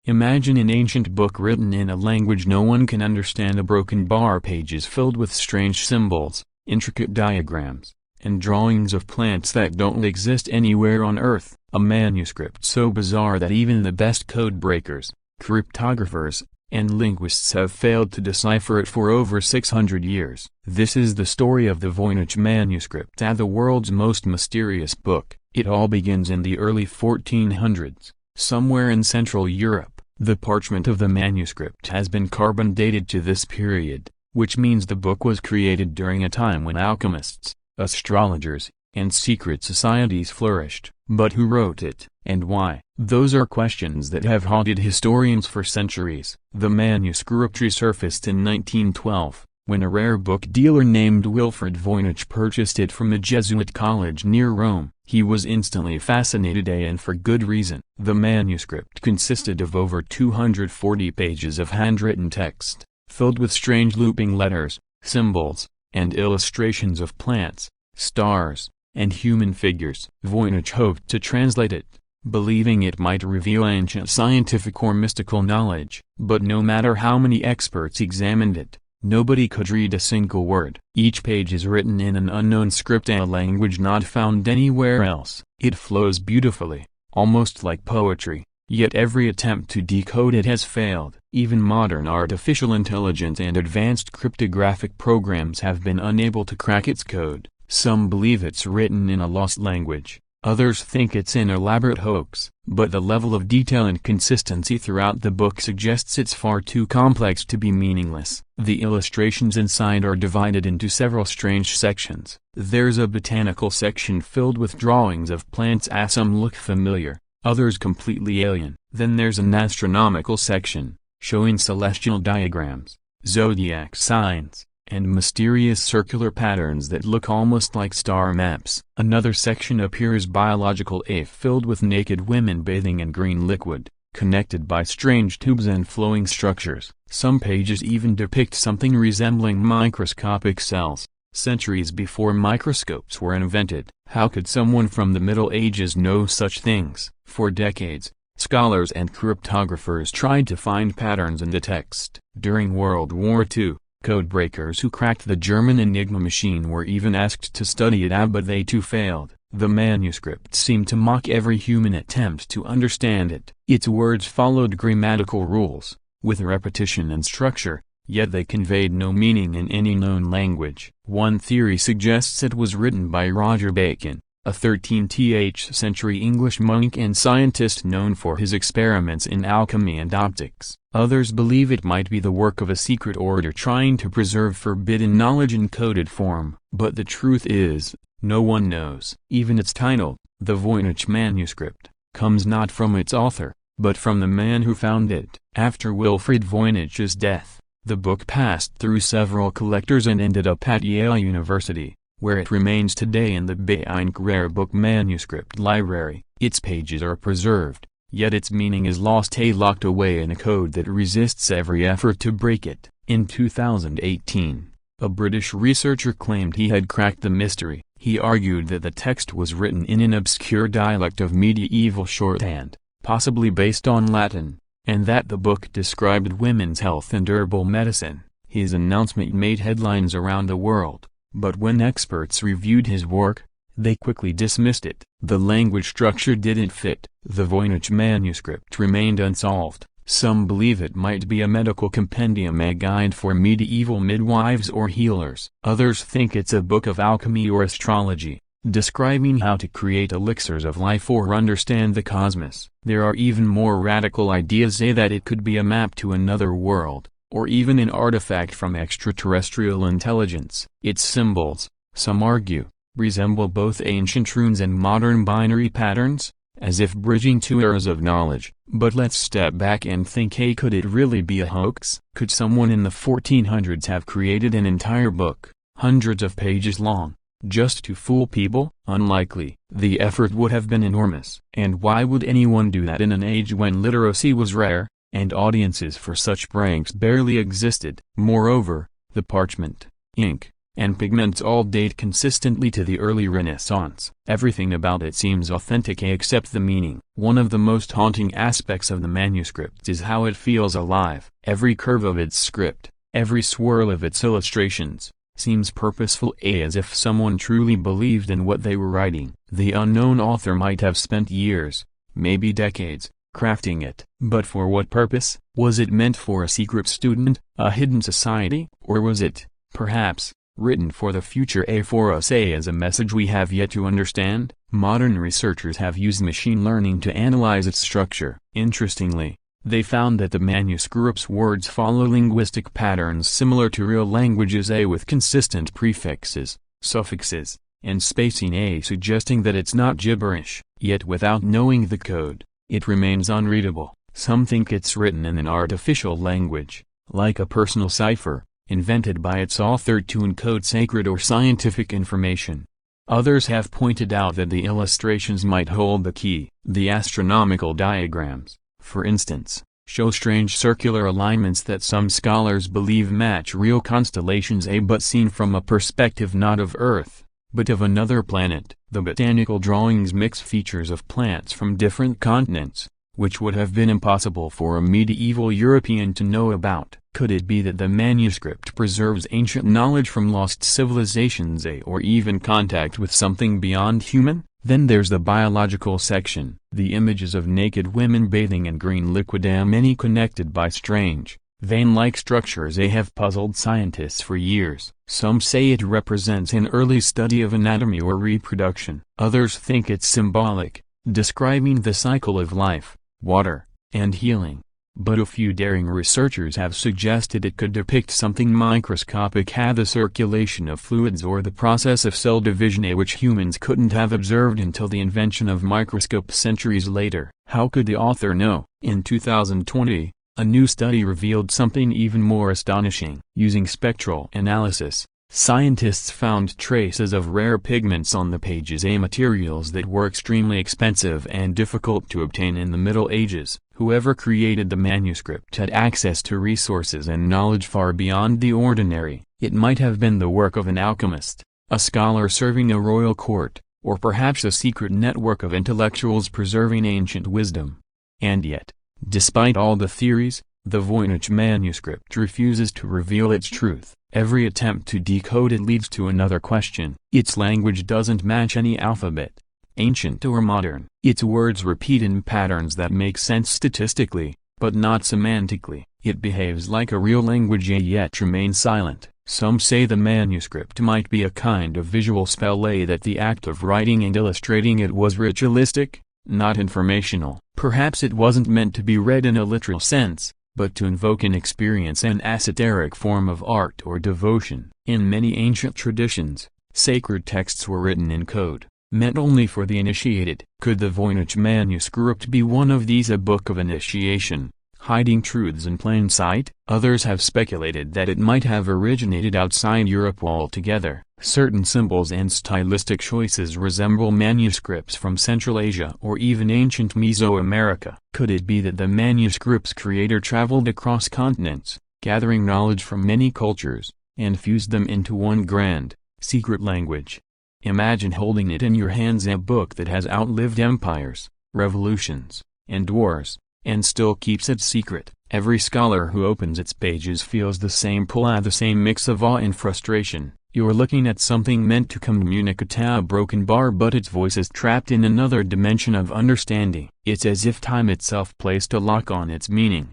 Imagine an ancient book written in a language no one can understand, a broken bar pages filled with strange symbols, intricate diagrams, and drawings of plants that don't exist anywhere on Earth. A manuscript so bizarre that even the best code breakers, cryptographers, and linguists have failed to decipher it for over 600 years. This is the story of the Voynich Manuscript, the world's most mysterious book. It all begins in the early 1400s, somewhere in Central Europe. The parchment of the manuscript has been carbon dated to this period, which means the book was created during a time when alchemists, astrologers, and secret societies flourished. But who wrote it, and why? Those are questions that have haunted historians for centuries. The manuscript resurfaced in 1912, when a rare book dealer named Wilfrid Voynich purchased it from a Jesuit college near Rome. He was instantly fascinated, and for good reason. The manuscript consisted of over 240 pages of handwritten text, filled with strange looping letters, symbols, and illustrations of plants, stars, and human figures. Voynich hoped to translate it, believing it might reveal ancient scientific or mystical knowledge. But no matter how many experts examined it, nobody could read a single word. Each page is written in an unknown script, a language not found anywhere else. It flows beautifully, almost like poetry, yet every attempt to decode it has failed. Even modern artificial intelligence and advanced cryptographic programs have been unable to crack its code. Some believe it's written in a lost language, others think it's an elaborate hoax, but the level of detail and consistency throughout the book suggests it's far too complex to be meaningless. The illustrations inside are divided into several strange sections. There's a botanical section filled with drawings of plants, some look familiar, others completely alien. Then there's an astronomical section, showing celestial diagrams, zodiac signs, and mysterious circular patterns that look almost like star maps. Another section appears biological, filled with naked women bathing in green liquid, connected by strange tubes and flowing structures. Some pages even depict something resembling microscopic cells, centuries before microscopes were invented. How could someone from the Middle Ages know such things? For decades, scholars and cryptographers tried to find patterns in the text. During World War II, codebreakers who cracked the German Enigma machine were even asked to study it, but they too failed. The manuscript seemed to mock every human attempt to understand it. Its words followed grammatical rules, with repetition and structure, yet they conveyed no meaning in any known language. One theory suggests it was written by Roger Bacon, a 13th century English monk and scientist known for his experiments in alchemy and optics. Others believe it might be the work of a secret order trying to preserve forbidden knowledge in coded form. But the truth is, no one knows. Even its title, the Voynich Manuscript, comes not from its author, but from the man who found it. After Wilfrid Voynich's death, the book passed through several collectors and ended up at Yale University, where it remains today in the Voynich Rare Book Manuscript Library. Its pages are preserved, yet its meaning is lost, locked away in a code that resists every effort to break it. In 2018, a British researcher claimed he had cracked the mystery. He argued that the text was written in an obscure dialect of medieval shorthand, possibly based on Latin, and that the book described women's health and herbal medicine. His announcement made headlines around the world, but when experts reviewed his work, they quickly dismissed it. The language structure didn't fit. The Voynich Manuscript remained unsolved. Some believe it might be a medical compendium, a guide for medieval midwives or healers. Others think it's a book of alchemy or astrology, describing how to create elixirs of life or understand the cosmos. There are even more radical ideas, that it could be a map to another world, or even an artifact from extraterrestrial intelligence. Its symbols, some argue, resemble both ancient runes and modern binary patterns, as if bridging two eras of knowledge. But let's step back and think, could it really be a hoax? Could someone in the 1400s have created an entire book, hundreds of pages long, just to fool people? Unlikely. The effort would have been enormous. And why would anyone do that in an age when literacy was rare, and audiences for such pranks barely existed? Moreover, the parchment, ink, and pigments all date consistently to the early Renaissance. Everything about it seems authentic except the meaning. One of the most haunting aspects of the manuscript is how it feels alive. Every curve of its script, every swirl of its illustrations, seems purposeful, as if someone truly believed in what they were writing. The unknown author might have spent years, maybe decades, crafting it. But for what purpose? Was it meant for a secret student, a hidden society, or was it, perhaps, written for the future, for us, as a message we have yet to understand? Modern researchers have used machine learning to analyze its structure. Interestingly, they found that the manuscript's words follow linguistic patterns similar to real languages, with consistent prefixes, suffixes, and spacing, suggesting that it's not gibberish. Yet without knowing the code, it remains unreadable. Some think it's written in an artificial language, like a personal cipher, invented by its author to encode sacred or scientific information. Others have pointed out that the illustrations might hold the key. The astronomical diagrams, for instance, show strange circular alignments that some scholars believe match real constellations, but seen from a perspective not of Earth, but of another planet. The botanical drawings mix features of plants from different continents, which would have been impossible for a medieval European to know about. Could it be that the manuscript preserves ancient knowledge from lost civilizations, or even contact with something beyond human? Then there's the biological section. The images of naked women bathing in green liquid, many connected by strange, vein-like structures, have puzzled scientists for years. Some say it represents an early study of anatomy or reproduction. Others think it's symbolic, describing the cycle of life, water, and healing. But a few daring researchers have suggested it could depict something microscopic, the circulation of fluids or the process of cell division, which humans couldn't have observed until the invention of microscopes centuries later. How could the author know? In 2020, a new study revealed something even more astonishing. Using spectral analysis, scientists found traces of rare pigments on the pages, materials that were extremely expensive and difficult to obtain in the Middle Ages. Whoever created the manuscript had access to resources and knowledge far beyond the ordinary. It might have been the work of an alchemist, a scholar serving a royal court, or perhaps a secret network of intellectuals preserving ancient wisdom. And yet, despite all the theories, the Voynich Manuscript refuses to reveal its truth. Every attempt to decode it leads to another question. Its language doesn't match any alphabet, ancient or modern. Its words repeat in patterns that make sense statistically, but not semantically. It behaves like a real language, yet remains silent. Some say the manuscript might be a kind of visual spell, that the act of writing and illustrating it was ritualistic, not informational. Perhaps it wasn't meant to be read in a literal sense, but to invoke an experience, an esoteric form of art or devotion. In many ancient traditions, sacred texts were written in code, meant only for the initiated. Could the Voynich Manuscript be one of these, a book of initiation, hiding truths in plain sight? Others have speculated that it might have originated outside Europe altogether. Certain symbols and stylistic choices resemble manuscripts from Central Asia or even ancient Mesoamerica. Could it be that the manuscript's creator traveled across continents, gathering knowledge from many cultures, and fused them into one grand, secret language? Imagine holding it in your hands, a book that has outlived empires, revolutions, and wars, and still keeps its secret. Every scholar who opens its pages feels the same pull, the same mix of awe and frustration. You're looking at something meant to communicate a broken bar, but its voice is trapped in another dimension of understanding. It's as if time itself placed a lock on its meaning.